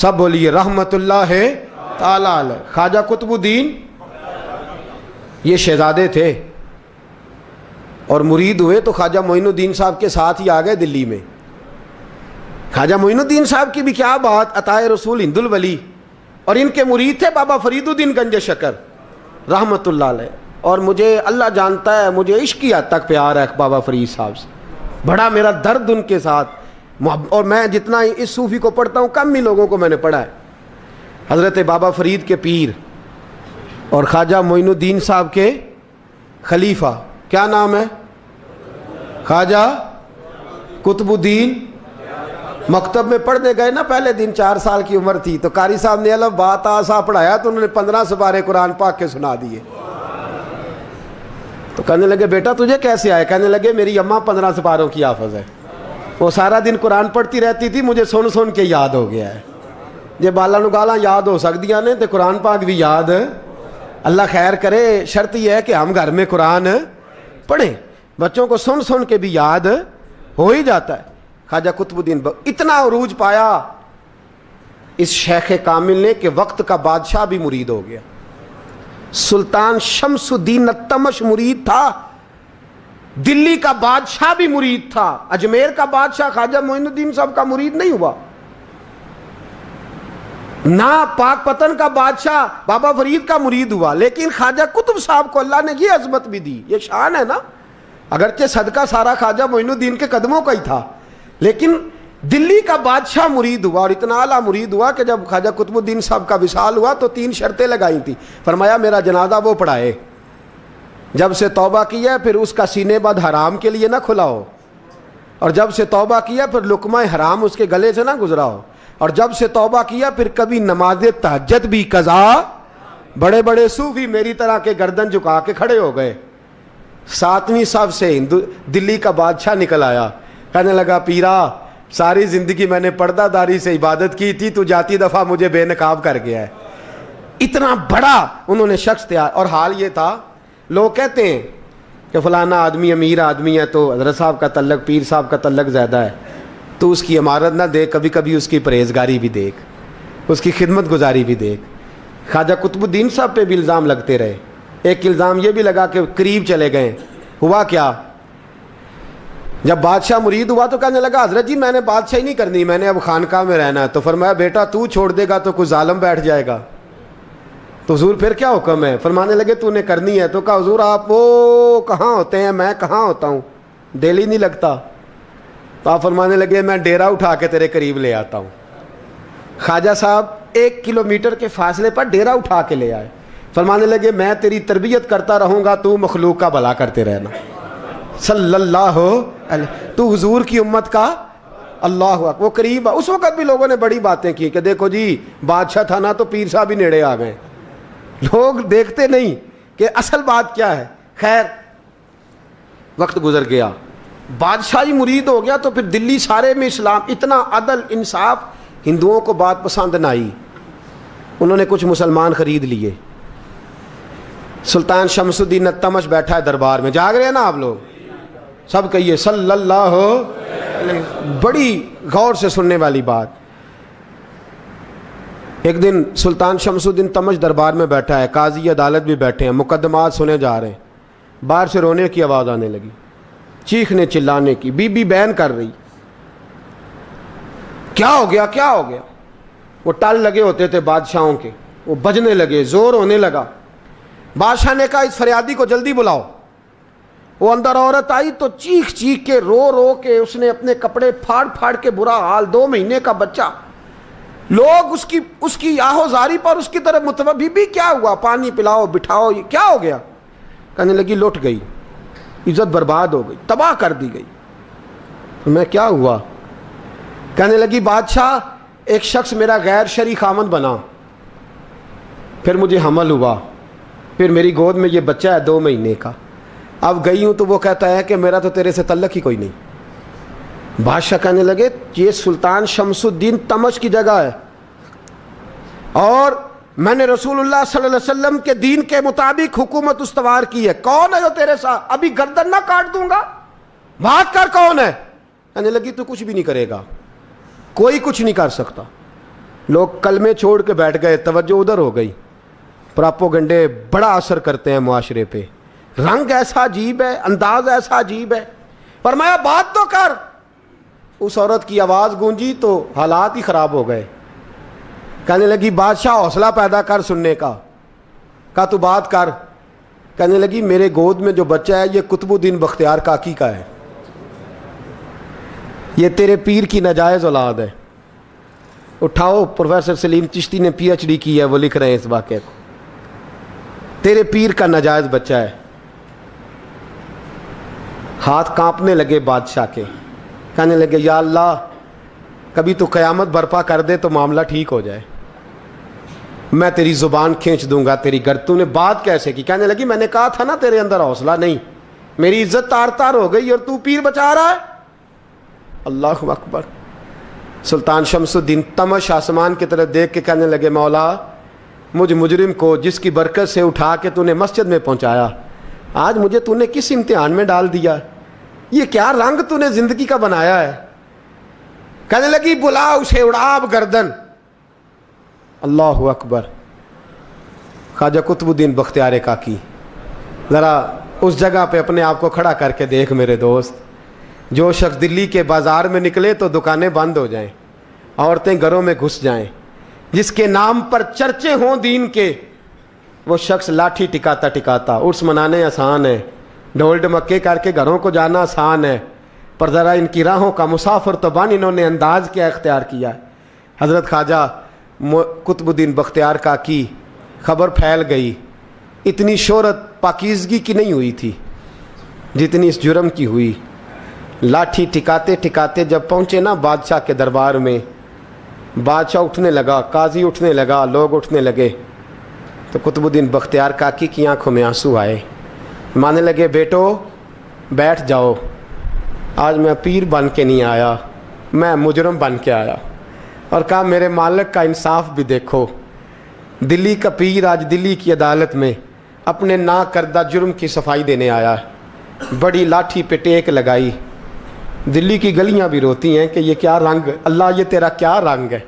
سب بولیے رحمت اللہ تعالی علیہ۔ خواجہ قطب الدین یہ شہزادے تھے اور مرید ہوئے تو خواجہ معین الدین صاحب کے ساتھ ہی آ گئے دلی میں۔ خواجہ معین الدین صاحب کی بھی کیا بات، عطائے رسول ہند الولی، اور ان کے مرید تھے بابا فرید الدین گنج شکر رحمت اللہ علیہ۔ اور مجھے اللہ جانتا ہے مجھے عشق کی حد تک پیار ہے بابا فرید صاحب سے، بڑا میرا درد ان کے ساتھ، اور میں جتنا اس صوفی کو پڑھتا ہوں کم ہی لوگوں کو میں نے پڑھا ہے۔ حضرت بابا فرید کے پیر اور خواجہ معین الدین صاحب کے خلیفہ، کیا نام ہے؟ خواجہ قطب الدین۔ مکتب میں پڑھنے گئے نا پہلے دن، 4 سال کی عمر تھی، تو قاری صاحب نے الف با تا سا پڑھایا تو انہوں نے 15 سپارے قرآن پاک کے سنا دیے۔ تو کہنے لگے بیٹا تجھے کیسے آئے؟ کہنے لگے میری اماں 15 سپاروں کی حافظ ہے، وہ سارا دن قرآن پڑھتی رہتی تھی، مجھے سن سن کے یاد ہو گیا ہے۔ جے بالا نو گالاں یاد ہو سکدیاں نے تے قرآن پاک بھی یاد، اللہ خیر کرے۔ شرط یہ ہے کہ ہم گھر میں قرآن پڑھیں، بچوں کو سن سن کے بھی یاد ہو ہی جاتا ہے۔ خواجہ قطب الدین اتنا عروج پایا اس شیخ کامل نے کہ وقت کا بادشاہ بھی مرید ہو گیا۔ سلطان شمس الدین التمش مرید تھا، دلی کا بادشاہ بھی مرید تھا، اجمیر کا بادشاہ خواجہ معین الدین صاحب کا مرید نہیں ہوا، نہ پاک پتن کا بادشاہ بابا فرید کا مرید ہوا، لیکن خواجہ قطب صاحب کو اللہ نے یہ عظمت بھی دی، یہ شان ہے نا۔ اگرچہ صدقہ سارا خواجہ معین الدین کے قدموں کا ہی تھا، لیکن دلی کا بادشاہ مرید ہوا، اور اتنا اعلیٰ مرید ہوا کہ جب خواجہ قطب الدین صاحب کا وصال ہوا تو 3 شرطیں لگائی تھیں۔ فرمایا میرا جنازہ وہ پڑھائے، جب سے توبہ کیا پھر اس کا سینے بد حرام کے لیے نہ کھلا ہو، اور جب سے توبہ کیا پھر لقمہ حرام اس کے گلے سے نہ گزرا ہو، اور جب سے توبہ کیا پھر کبھی نماز تہجد بھی قضا۔ بڑے بڑے صوفی میری طرح کے گردن جھکا کے کھڑے ہو گئے۔ 7ویں صف سے دلی کا بادشاہ نکل آیا، کہنے لگا پیرا ساری زندگی میں نے پردہ داری سے عبادت کی تھی، تو جاتی دفعہ مجھے بے نقاب کر گیا ہے۔ اتنا بڑا انہوں نے شخص تیار، اور حال یہ تھا لوگ کہتے ہیں کہ فلانا آدمی امیر آدمی ہے تو حضرت صاحب کا تعلق پیر صاحب کا تعلق زیادہ ہے، تو اس کی عمارت نہ دیکھ، کبھی کبھی اس کی پرہیزگاری بھی دیکھ، اس کی خدمت گزاری بھی دیکھ۔ خواجہ قطب الدین صاحب پہ بھی الزام لگتے رہے، ایک الزام یہ بھی لگا کہ قریب چلے گئے۔ ہوا کیا، جب بادشاہ مرید ہوا تو کہنے لگا حضرت جی میں نے بادشاہی نہیں کرنی، میں نے اب خانقاہ میں رہنا ہے۔ تو فرمایا بیٹا تو چھوڑ دے گا تو کوئی ظالم بیٹھ جائے گا، تو حضور پھر کیا حکم ہے؟ فرمانے لگے تو نے کرنی ہے۔ تو کہا حضور آپ وہ کہاں ہوتے ہیں، میں کہاں ہوتا ہوں، دل ہی نہیں لگتا۔ تو آپ فرمانے لگے میں ڈیرا اٹھا کے تیرے قریب لے آتا ہوں۔ خواجہ صاحب 1 کلومیٹر کے فاصلے پر ڈیرا اٹھا کے لے آئے، فرمانے لگے میں تیری تربیت کرتا رہوں گا، تو مخلوق کا بھلا کرتے رہنا، صلی اللہ علیہ، تو حضور کی امت کا اللہ اکبر۔ وہ قریب، اس وقت بھی لوگوں نے بڑی باتیں کی کہ دیکھو جی بادشاہ تھا نا تو پیر صاحب بھی نیڑے آ گئے، لوگ دیکھتے نہیں کہ اصل بات کیا ہے۔ خیر وقت گزر گیا، بادشاہی مرید ہو گیا، تو پھر دلی سارے میں اسلام، اتنا عدل انصاف، ہندوؤں کو بات پسند نہ آئی، انہوں نے کچھ مسلمان خرید لیے۔ سلطان شمس الدین التمش بیٹھا ہے دربار میں، جاگ رہے ہیں نا آپ لوگ، سب کہیے صلی اللہ علیہ۔ بڑی غور سے سننے والی بات، ایک دن سلطان شمس الدین تمش دربار میں بیٹھا ہے، قاضی عدالت بھی بیٹھے ہیں، مقدمات سنے جا رہے ہیں، باہر سے رونے کی آواز آنے لگی، چیخنے چلانے کی، بی بی بیان کر رہی، کیا ہو گیا کیا ہو گیا؟ وہ ٹال لگے ہوتے تھے بادشاہوں کے، وہ بجنے لگے، زور ہونے لگا۔ بادشاہ نے کہا اس فریادی کو جلدی بلاؤ۔ وہ اندر عورت آئی تو چیخ چیخ کے رو رو کے اس نے اپنے کپڑے پھاڑ پھاڑ کے، برا حال، 2 مہینے کا بچہ، لوگ اس کی آہو زاری پر اس کی طرف متوجہ، بھی کیا ہوا، پانی پلاؤ بٹھاؤ، یہ کیا ہو گیا؟ کہنے لگی لٹ گئی، عزت برباد ہو گئی، تباہ کر دی گئی۔ میں کیا ہوا؟ کہنے لگی بادشاہ ایک شخص میرا غیر شرعی خامند بنا، پھر مجھے حمل ہوا، پھر میری گود میں یہ بچہ ہے 2 مہینے کا، اب گئی ہوں تو وہ کہتا ہے کہ میرا تو تیرے سے تعلق ہی کوئی نہیں۔ بادشاہ کہنے لگے یہ سلطان شمس الدین تمش کی جگہ ہے، اور میں نے رسول اللہ صلی اللہ علیہ وسلم کے دین کے مطابق حکومت استوار کی ہے، کون ہے جو تیرے ساتھ؟ ابھی گردن نہ کاٹ دوں گا، بات کر کون ہے؟ کہنے لگی تو کچھ بھی نہیں کرے گا، کوئی کچھ نہیں کر سکتا۔ لوگ کلمے چھوڑ کے بیٹھ گئے, توجہ ادھر ہو گئی. پراپوگنڈے بڑا اثر کرتے ہیں معاشرے پہ. رنگ ایسا عجیب ہے, انداز ایسا عجیب ہے. فرمایا بات تو کر. اس عورت کی آواز گونجی تو حالات ہی خراب ہو گئے. کہنے لگی بادشاہ حوصلہ پیدا کر سننے کا. کہا تو بات کر. کہنے لگی میرے گود میں جو بچہ ہے یہ قطب الدین بختیار کاکی کا ہے, یہ تیرے پیر کی ناجائز اولاد ہے. اٹھاؤ, پروفیسر سلیم چشتی نے پی ایچ ڈی کی ہے, وہ لکھ رہے ہیں اس واقعے کو. تیرے پیر کا ناجائز بچہ ہے. ہاتھ کانپنے لگے بادشاہ کے. کہنے لگے یا اللہ کبھی تو قیامت برپا کر دے تو معاملہ ٹھیک ہو جائے, میں تیری زبان کھینچ دوں گا تیری گر. تو نے بات کیسے کی؟ کہنے لگی میں نے کہا تھا نا تیرے اندر حوصلہ نہیں, میری عزت تار تار ہو گئی اور تو پیر بچا رہا ہے. اللہ اکبر. سلطان شمس الدین تمش آسمان کی طرف دیکھ کے کہنے لگے مولا مجھ مجرم کو جس کی برکت سے اٹھا کے تو نے مسجد میں پہنچایا, آج مجھے تو نے کس امتحان میں ڈال دیا؟ یہ کیا رنگ تو نے زندگی کا بنایا ہے؟ کہنے لگی بلا اسے, اڑاب گردن. اللہ اکبر. خواجہ قطب الدین بختیار کاکی, ذرا اس جگہ پہ اپنے آپ کو کھڑا کر کے دیکھ میرے دوست. جو شخص دلی کے بازار میں نکلے تو دکانیں بند ہو جائیں, عورتیں گھروں میں گھس جائیں, جس کے نام پر چرچے ہوں دین کے, وہ شخص لاٹھی ٹکاتا ٹکاتا. عرس منانے آسان ہے, ڈھول ڈمکے کر کے گھروں کو جانا آسان ہے, پر ذرا ان کی راہوں کا مسافر تو بن انہوں نے انداز کیا اختیار کیا ہے. حضرت خواجہ قطب الدین بختیار کاکی, خبر پھیل گئی. اتنی شہرت پاکیزگی کی نہیں ہوئی تھی جتنی اس جرم کی ہوئی. لاٹھی ٹکاتے ٹکاتے جب پہنچے نا بادشاہ کے دربار میں, بادشاہ اٹھنے لگا, قاضی اٹھنے لگا, لوگ اٹھنے لگے, تو قطب الدین بختیار کاکی کی آنکھوں میں آنسو آئے. مانے لگے بیٹو بیٹھ جاؤ, آج میں پیر بن کے نہیں آیا, میں مجرم بن کے آیا. اور کہا میرے مالک کا انصاف بھی دیکھو. دلی کا پیر آج دلی کی عدالت میں اپنے نا کردہ جرم کی صفائی دینے آیا ہے. بڑی لاٹھی پہ ٹیک لگائی. دلی کی گلیاں بھی روتی ہیں کہ یہ کیا رنگ, اللہ یہ تیرا کیا رنگ ہے.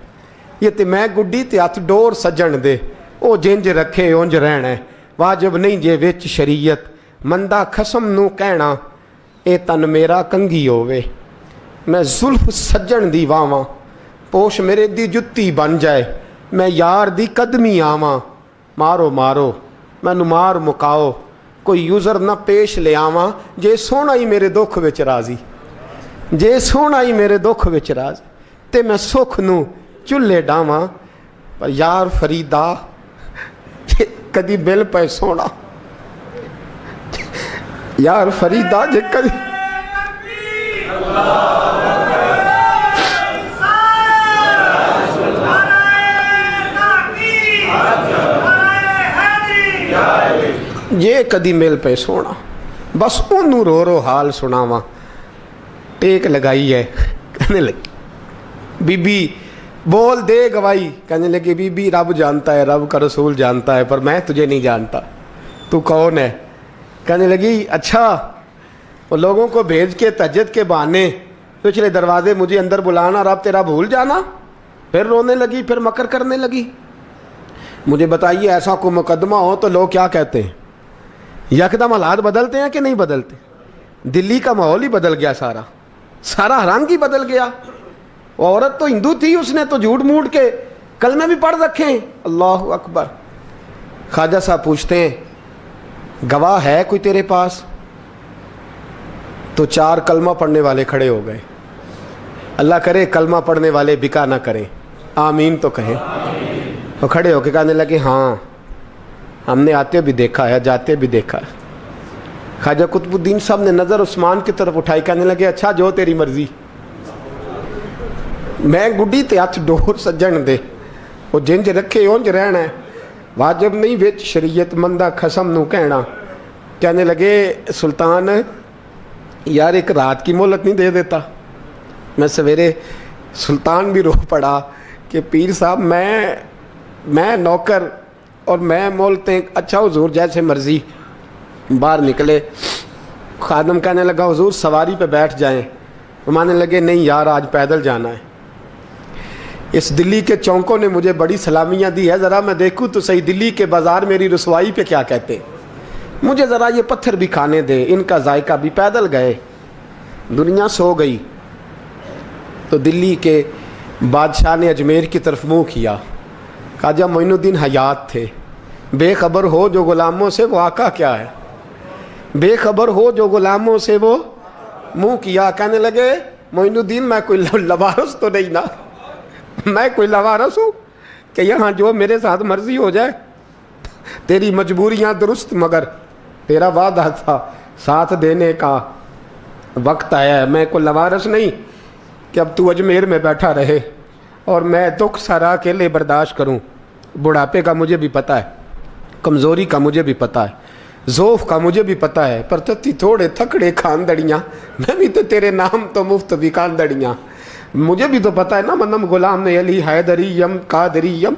یہ تے میں گڈی تے ہاتھ ڈور سجن دے, او جنج رکھے اونج رہنا ہے, واجب نہیں جے وچ شریعت, مندہ خسم نو کہنا اے تن میرا کنگھی ہووے. میں زلف سجن دی واواں, پوش میرے دی جتی بن جائے, میں یار دی قدمی آواں. مارو مارو مینوں مار مکاؤ, کوئی یوزر نہ پیش لے آواں, جے سونا ہی میرے دکھ وچ راضی, جے سونا ہی میرے دکھ وچ راضی, تے میں سکھ نو چلے ڈاواں. پر یار فریدا کدی بل پے سونا, یار فریدا جے کدی یہ کدی مل پہ سونا, بس انہوں رو رو حال سناواں. ٹیک لگائی ہے. کہنے لگی بی بی بول دے گواہی. کہنے لگی بی بی رب جانتا ہے, رب کا رسول جانتا ہے, پر میں تجھے نہیں جانتا, تو کون ہے؟ کہنے لگی اچھا وہ لوگوں کو بھیج کے تہجد کے بہانے پچھلے دروازے مجھے اندر بلانا, رب تیرا بھول جانا. پھر رونے لگی, پھر مکر کرنے لگی. مجھے بتائیے ایسا کوئی مقدمہ ہو تو لوگ کیا کہتے ہیں؟ یکدم حالات بدلتے ہیں کہ نہیں بدلتے؟ دلی کا ماحول ہی بدل گیا, سارا رنگ ہی بدل گیا. وہ عورت تو ہندو تھی, اس نے تو جھوٹ موٹ کے کلمے بھی پڑھ رکھے ہیں. اللہ اکبر. خواجہ صاحب پوچھتے ہیں گواہ ہے کوئی تیرے پاس؟ تو 4 کلمہ پڑھنے والے کھڑے ہو گئے. اللہ کرے کلمہ پڑھنے والے بکا نہ کریں, آمین تو کہیں. وہ کھڑے ہو کے کہنے لگے ہاں ہم نے آتے بھی دیکھا ہے, جاتے بھی دیکھا ہے. خواجہ قطب الدین صاحب نے نظر عثمان کی طرف اٹھائی, کہنے لگے اچھا جو تیری مرضی, میں گڈی تے ہاتھ ڈور سجن دے, وہ جنج رکھے اونج رہنا ہے, واجب نہیں وچ شریعت, مندہ خسم نو کہنا. کہنے لگے سلطان یار ایک رات کی مہلت نہیں دے دیتا؟ میں سویرے سلطان بھی رو پڑا کہ پیر صاحب میں نوکر اور میں مولتے. اچھا حضور جیسے مرضی. باہر نکلے. خادم کہنے لگا حضور سواری پہ بیٹھ جائیں. وہ مانے لگے نہیں یار آج پیدل جانا ہے. اس دلی کے چونکوں نے مجھے بڑی سلامیاں دی ہے، ذرا میں دیکھوں تو صحیح دلی کے بازار میری رسوائی پہ کیا کہتے ہیں، مجھے ذرا یہ پتھر بھی کھانے دے، ان کا ذائقہ بھی۔ پیدل گئے، دنیا سو گئی تو دلی کے بادشاہ نے اجمیر کی طرف منہ کیا۔ خواجہ معین الدین حیات تھے، بے خبر ہو جو غلاموں سے وہ آقا کیا ہے، بے خبر ہو جو غلاموں سے وہ منہ کیا۔ کہنے لگے معین الدین میں کوئی لوارس تو نہیں نا، میں کوئی لوارس ہوں کہ یہاں جو میرے ساتھ مرضی ہو جائے، تیری مجبوریاں درست مگر تیرا وعدہ تھا ساتھ دینے کا وقت آیا ہے، میں کوئی لوارس نہیں کہ اب تو اجمیر میں بیٹھا رہے اور میں دکھ سارا اکیلے برداشت کروں۔ بڑھاپے کا مجھے بھی پتہ ہے، کمزوری کا مجھے بھی پتہ ہے، ذوف کا مجھے بھی پتہ ہے، پر تتی تھوڑے تھکڑے کھاندڑیاں، میں بھی تو تیرے نام تو مفت بھی کھاندڑیاں، مجھے بھی تو پتہ ہے نا، منم غلام علی حیدریم قادریم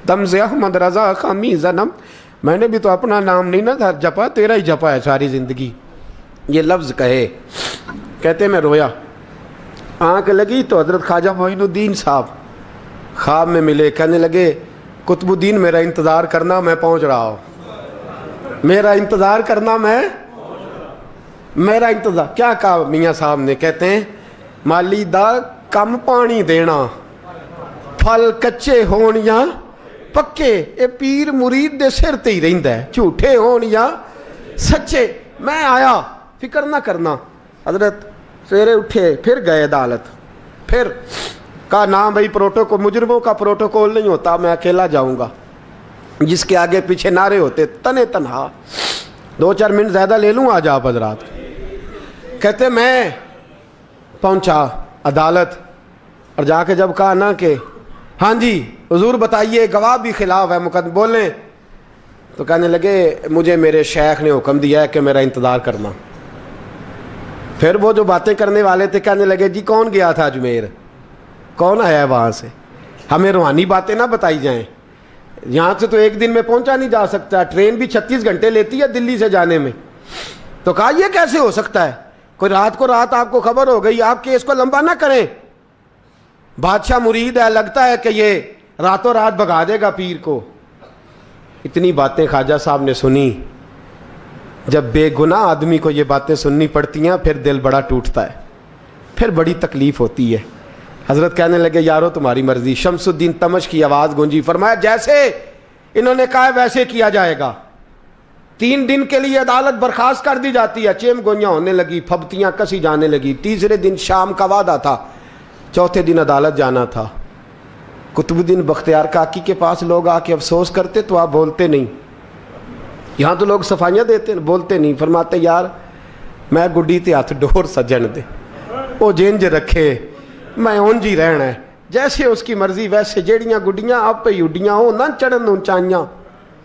تمز احمد رضا خامی زنم، میں نے بھی تو اپنا نام نہیں نا جپا، تیرا ہی جپا ہے ساری زندگی۔ یہ لفظ کہے، کہتے میں رویا، آنکھ لگی تو حضرت خواجہ معین الدین صاحب خواب میں ملے، کہنے لگے قطب الدین میرا انتظار کرنا، میں پہنچ رہا ہوں، میرا انتظار کرنا، میرا انتظار۔ کیا کہا میاں صاحب نے؟ کہتے ہیں مالی دا کم پانی دینا، پھل کچے ہون یا پکے، اے پیر مرید دے سر تے ہی رہندا ہے، جھوٹے ہون یا سچے۔ میں آیا، فکر نہ کرنا۔ حضرت سویرے اٹھے، پھر گئے عدالت، پھر کہا نہ بھائی پروٹوکول، مجرموں کا پروٹوکول نہیں ہوتا، میں اکیلا جاؤں گا، جس کے آگے پیچھے نعرے ہوتے تنے تنہا، 2-4 منٹ زیادہ لے لوں آج آپ حضرات۔ کہتے میں پہنچا عدالت اور جا کے جب کہا نا کہ ہاں جی حضور بتائیے، گواہ بھی خلاف ہے، مقدم بولیں، تو کہنے لگے مجھے میرے شیخ نے حکم دیا ہے کہ میرا انتظار کرنا۔ پھر وہ جو باتیں کرنے والے تھے کہنے لگے جی کون گیا تھا اجمیر، کون آیا ہے وہاں سے، ہمیں روحانی باتیں نہ بتائی جائیں، یہاں سے تو ایک دن میں پہنچا نہیں جا سکتا، ٹرین بھی 36 گھنٹے لیتی ہے دلی سے جانے میں۔ تو کہا یہ کیسے ہو سکتا ہے، کوئی رات کو رات آپ کو خبر ہو گئی، آپ کیس کو لمبا نہ کریں، بادشاہ مرید ہے، لگتا ہے کہ یہ راتوں رات بھگا دے گا پیر کو۔ اتنی باتیں خواجہ صاحب نے سنی۔ جب بے گناہ آدمی کو یہ باتیں سننی پڑتی ہیں پھر دل بڑا ٹوٹتا ہے، پھر بڑی تکلیف ہوتی ہے۔ حضرت کہنے لگے یارو تمہاری مرضی۔ شمس الدین تمش کی آواز گونجی، فرمایا جیسے انہوں نے کہا ویسے کیا جائے گا۔ 3 دن کے لیے عدالت برخاست کر دی جاتی ہے، چیم گوئیاں ہونے لگی، پھبتیاں کسی جانے لگی۔ تیسرے دن شام کا وعدہ تھا، چوتھے دن عدالت جانا تھا۔ قطب الدین بختیار کاکی کے پاس لوگ آ کے افسوس کرتے تو آپ بولتے نہیں، یہاں تو لوگ صفائیاں دیتے بولتے نہیں، فرماتے یار میں گڈی تے ہاتھ ڈور سجن دے، وہ جینج رکھے، میں اونج ہی رہنا ہے، جیسے اس کی مرضی ویسے، جیڑیاں گڈیاں آپ پہ اڈیاں ہو نہ چڑھن اونچائیاں،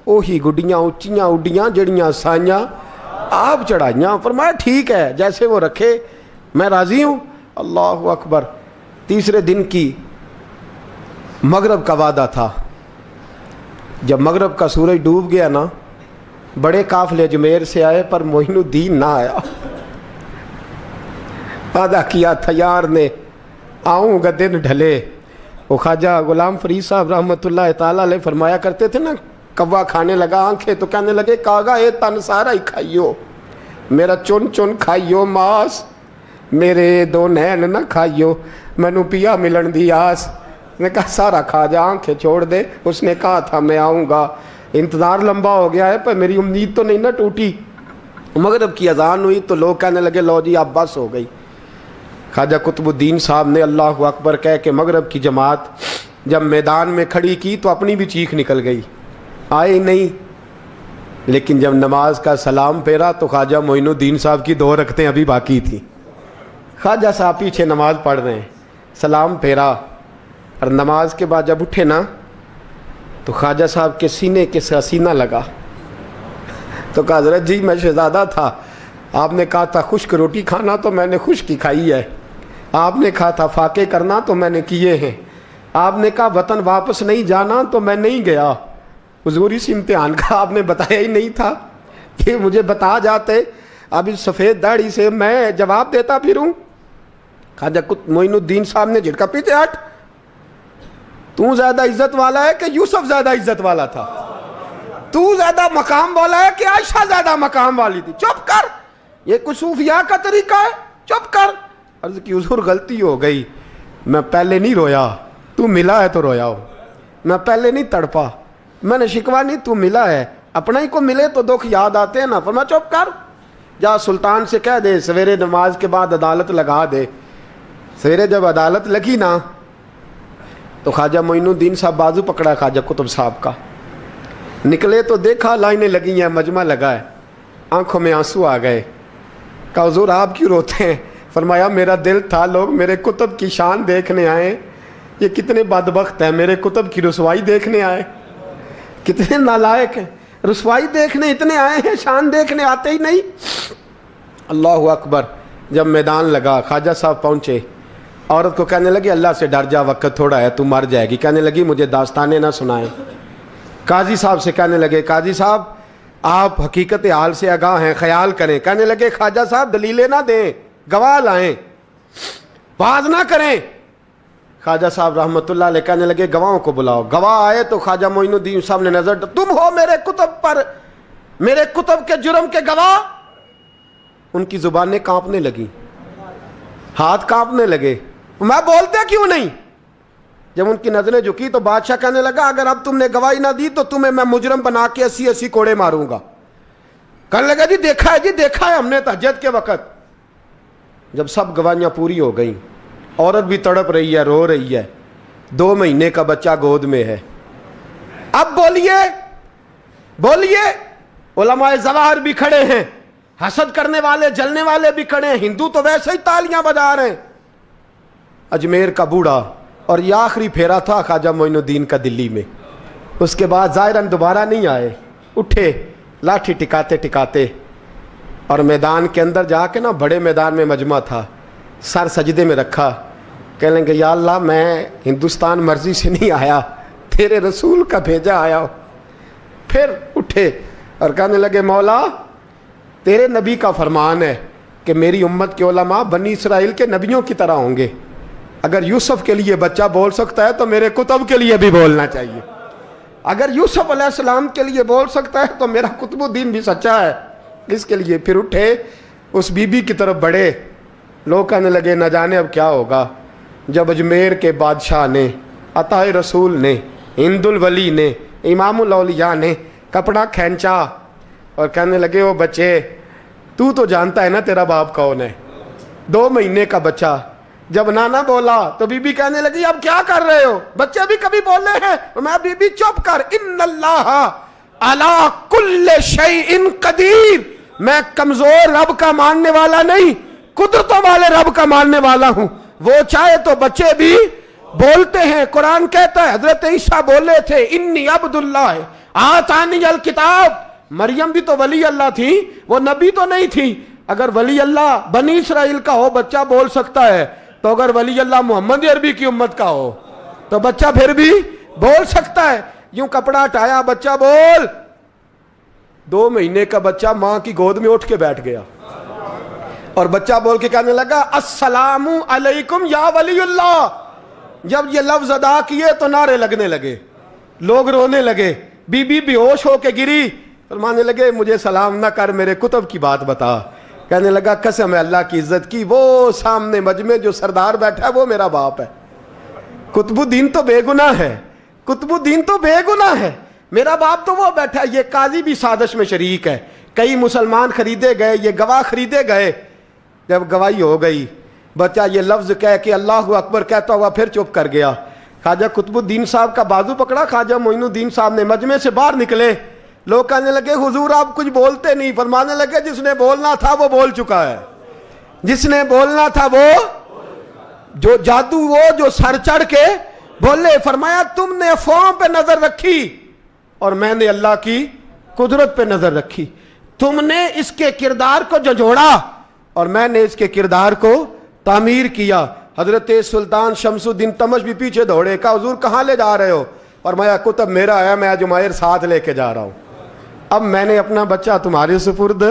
وہی گڈیاں اونچیاں اڈیاں جیڑیاں سائیاں آپ چڑھائیاں۔ فرمایا ٹھیک ہے جیسے وہ رکھے، میں راضی ہوں۔ اللہ اکبر۔ تیسرے دن کی مغرب کا وعدہ تھا، جب مغرب کا سورج ڈوب گیا نا، بڑے قافلے اجمیر سے آئے پر معین الدین نہ آیا۔ وعدہ کیا تھا یار نے آؤں گا دن ڈھلے۔ وہ خواجہ غلام فرید صاحب رحمۃ اللہ تعالیٰ علیہ فرمایا کرتے تھے نا، کوا کھانے لگا آنکھیں تو کہنے لگے کاغا اے تن سارا ہی کھائیو، میرا چن چن کھائیو ماس، میرے 2 نین نہ کھائیو، مینو پیا ملن دی آس۔ نے کہا سارا کھا جا، آنکھیں چھوڑ دے، اس نے کہا تھا میں آؤں گا، انتظار لمبا ہو گیا ہے پر میری امید تو نہیں نہ ٹوٹی۔ مغرب کی اذان ہوئی تو لوگ کہنے لگے لو جی اب بس ہو گئی۔ خواجہ قطب الدین صاحب نے اللہ اکبر کہہ کے مغرب کی جماعت جب میدان میں کھڑی کی تو اپنی بھی چیخ نکل گئی، آئے نہیں۔ لیکن جب نماز کا سلام پھیرا تو خواجہ معین الدین صاحب کی 2 رکعتیں ابھی باقی تھیں۔ خواجہ صاحب پیچھے نماز پڑھ رہے ہیں، سلام پھیرا اور نماز کے بعد جب اٹھے نا تو خواجہ صاحب کے سینے کے سینہ لگا تو کہا حضرت جی میں شہزادہ تھا، آپ نے کہا تھا خشک روٹی کھانا تو میں نے خشک کی کھائی ہے، آپ نے کہا تھا فاقے کرنا تو میں نے کیے ہیں، آپ نے کہا وطن واپس نہیں جانا تو میں نہیں گیا۔ حضور اس امتحان کا آپ نے بتایا ہی نہیں تھا کہ مجھے بتا جاتے، اب اس سفید داڑھی سے میں جواب دیتا پھروں۔ خواجہ معین الدین صاحب نے جھٹکا، پیچھے ہٹ، تو زیادہ عزت والا ہے کہ یوسف زیادہ عزت والا تھا؟ تو زیادہ مقام والا ہے کہ عائشہ زیادہ مقام والی تھی؟ چپ کر، یہ کچھ صوفیاء کا طریقہ ہے، چپ کر۔ عرض کی حضور غلطی ہو گئی، میں پہلے نہیں رویا، تو ملا ہے تو رویا ہو، میں پہلے نہیں تڑپا، میں نے شکوا نہیں، تو ملا ہے، اپنا ہی کو ملے تو دکھ یاد آتے ہیں نا۔ فرمایا چپ کر، جا سلطان سے کہہ دے سویرے نماز کے بعد عدالت لگا دے۔ سویرے جب عدالت لگی نا تو خواجہ معین الدین صاحب بازو پکڑا خواجہ قطب صاحب کا، نکلے تو دیکھا لائنیں لگی ہیں، مجمع لگا ہے، آنکھوں میں آنسو آ گئے۔ کہا حضور آپ کیوں روتے ہیں؟ فرمایا میرا دل تھا لوگ میرے کتب کی شان دیکھنے آئے، یہ کتنے بدبخت ہیں، میرے کتب کی رسوائی دیکھنے آئے، کتنے نالائق ہیں، رسوائی دیکھنے اتنے آئے ہیں، شان دیکھنے آتے ہی نہیں۔ اللہ اکبر۔ جب میدان لگا خواجہ صاحب پہنچے، عورت کو کہنے لگی اللہ سے ڈر جا، وقت تھوڑا ہے، تو مر جائے گی۔ کہنے لگی مجھے داستانیں نہ سنائیں۔ قاضی صاحب سے کہنے لگے قاضی صاحب آپ حقیقت حال سے آگاہ ہیں، خیال کریں۔ کہنے لگے خواجہ صاحب دلیلیں نہ دیں، گواہ لائیں، باز نہ کریں۔ خواجہ صاحب رحمۃ اللہ علیہ کہنے لگے گواہوں کو بلاؤ۔ گواہ آئے تو خواجہ معین الدین صاحب نے نظر، تم ہو میرے کتب پر، میرے کتب کے جرم کے گواہ؟ ان کی زبانیں کانپنے لگیں، ہاتھ کانپنے لگے، میں بولتے کیوں نہیں؟ جب ان کی نظریں جھکی تو بادشاہ کہنے لگا اگر اب تم نے گواہی نہ دی تو تمہیں میں مجرم بنا کے 80 کوڑے ماروں گا۔ کہنے لگا جی دیکھا ہے، جی دیکھا ہے ہم نے تہجد کے وقت۔ جب سب گواہیاں پوری ہو گئیں، عورت بھی تڑپ رہی ہے، رو رہی ہے، 2 مہینے کا بچہ گود میں ہے۔ اب بولیے بولیے، علماء ظواہر بھی کھڑے ہیں، حسد کرنے والے جلنے والے بھی کھڑے ہیں، ہندو تو ویسے ہی تالیاں بجا رہے ہیں۔ اجمیر کا بوڑھا، اور یہ آخری پھیرا تھا خواجہ معین الدین کا دلی میں، اس کے بعد ظاہراً دوبارہ نہیں آئے، اٹھے لاٹھی ٹکاتے ٹکاتے اور میدان کے اندر جا کے نا، بڑے میدان میں مجمع تھا، سر سجدے میں رکھا، کہنے لگے یا اللہ میں ہندوستان مرضی سے نہیں آیا، تیرے رسول کا بھیجا آیا ہوں۔ پھر اٹھے اور کہنے لگے مولا تیرے نبی کا فرمان ہے کہ میری امت کے علماء بنی اسرائیل کے نبیوں کی طرح ہوں گے، اگر یوسف کے لیے بچہ بول سکتا ہے تو میرے کتب کے لیے بھی بولنا چاہیے، اگر یوسف علیہ السلام کے لیے بول سکتا ہے تو میرا قطب الدین بھی سچا ہے، اس کے لیے۔ پھر اٹھے اس بی بی کی طرف بڑھے، لوگ کہنے لگے نہ جانے اب کیا ہوگا۔ جب اجمیر کے بادشاہ نے، عطا رسول نے، ہند الولی نے، امام الاولیاء نے کپڑا کھینچا اور کہنے لگے وہ بچے تو جانتا ہے نا تیرا باپ کون ہے، 2 مہینے کا بچہ۔ جب نانا بولا تو بی بی کہنے لگی اب کیا کر رہے ہو، بچے بھی کبھی بولے ہیں؟ میں بی بی چپ کر، ان اللہ علی کل شیء قدیر، میں کمزور رب کا ماننے والا نہیں، قدرتوں والے رب کا ماننے والا ہوں، وہ چاہے تو بچے بھی بولتے ہیں۔ قرآن کہتا ہے حضرت عیسیٰ بولے تھے انی عبداللہ آتانی الکتاب، مریم بھی تو ولی اللہ تھی، وہ نبی تو نہیں تھی۔ اگر ولی اللہ بنی اسرائیل کا ہو بچہ بول سکتا ہے، تو اگر ولی اللہ محمد عربی کی امت کا ہو تو بچہ پھر بھی بول سکتا ہے۔ یوں کپڑا ہٹایا، بچہ بول، 2 مہینے کا بچہ ماں کی گود میں اٹھ کے بیٹھ گیا اور بچہ بول کے کہنے لگا السلام علیکم یا ولی اللہ۔ جب یہ لفظ ادا کیے تو نعرے لگنے لگے، لوگ رونے لگے، بی بی بے ہوش ہو کے گری، فرمانے لگے مجھے سلام نہ کر، میرے کتب کی بات بتا۔ کہنے لگا قسم ہے اللہ کی عزت کی، وہ سامنے مجمع جو سردار بیٹھا ہے وہ میرا باپ ہے، قطب الدین تو بے گناہ ہے، قطب الدین تو بے گناہ ہے، میرا باپ تو وہ بیٹھا ہے۔ یہ قاضی بھی سازش میں شریک ہے، کئی مسلمان خریدے گئے، یہ گواہ خریدے گئے۔ جب گواہی ہو گئی، بچہ یہ لفظ کہہ کے اللہ اکبر کہتا ہوا پھر چپ کر گیا۔ خواجہ قطب الدین صاحب کا بازو پکڑا، خواجہ معین الدین صاحب نے مجمع سے باہر نکلے، لوگ کہنے لگے حضور آپ کچھ بولتے نہیں۔ فرمانے لگے جس نے بولنا تھا وہ بول چکا ہے، جس نے بولنا تھا وہ جو جادو، وہ جو سر چڑھ کے بولے۔ فرمایا تم نے افواہوں پہ نظر رکھی اور میں نے اللہ کی قدرت پہ نظر رکھی، تم نے اس کے کردار کو جھنجھوڑا اور میں نے اس کے کردار کو تعمیر کیا۔ حضرت سلطان شمس الدین تمش بھی پیچھے دوڑے، کہا حضور کہاں لے جا رہے ہو؟ فرمایا کتب میرا ہے، میں اجمیر ساتھ لے کے جا رہا ہوں، اب میں نے اپنا بچہ تمہارے سپرد،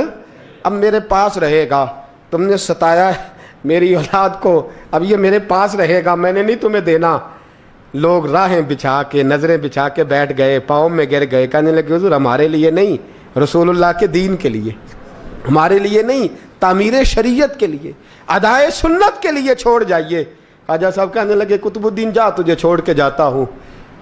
اب میرے پاس رہے گا، تم نے ستایا ہے میری اولاد کو، اب یہ میرے پاس رہے گا، میں نے نہیں تمہیں دینا۔ لوگ راہیں بچھا کے نظریں بچھا کے بیٹھ گئے, پاؤں میں گر گئے, کہنے لگے حضور ہمارے لیے نہیں, رسول اللہ کے دین کے لیے, ہمارے لیے نہیں, تعمیر شریعت کے لیے, ادائے سنت کے لیے چھوڑ جائیے. خواجہ صاحب کہنے لگے قطب الدین جا, تجھے چھوڑ کے جاتا ہوں,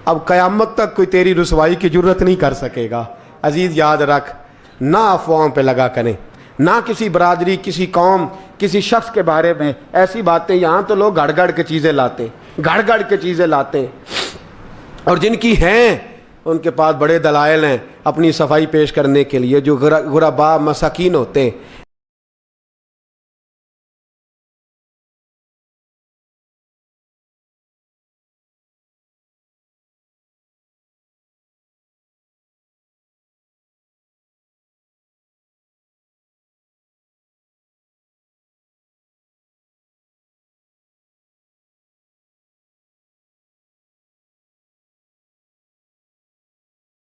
اب قیامت تک کوئی تیری رسوائی کی جرت نہیں کر سکے گا. عزیز یاد رکھ, نہ افواہوں پہ لگا کریں, نہ کسی برادری, کسی قوم, کسی شخص کے بارے میں ایسی باتیں. یہاں تو لوگ گھڑ گھڑ کے چیزیں لاتے, گھڑ گھڑ کے چیزیں لاتے ہیں, اور جن کی ہیں ان کے پاس بڑے دلائل ہیں اپنی صفائی پیش کرنے کے لیے. جو غربا مساکین ہوتے ہیں,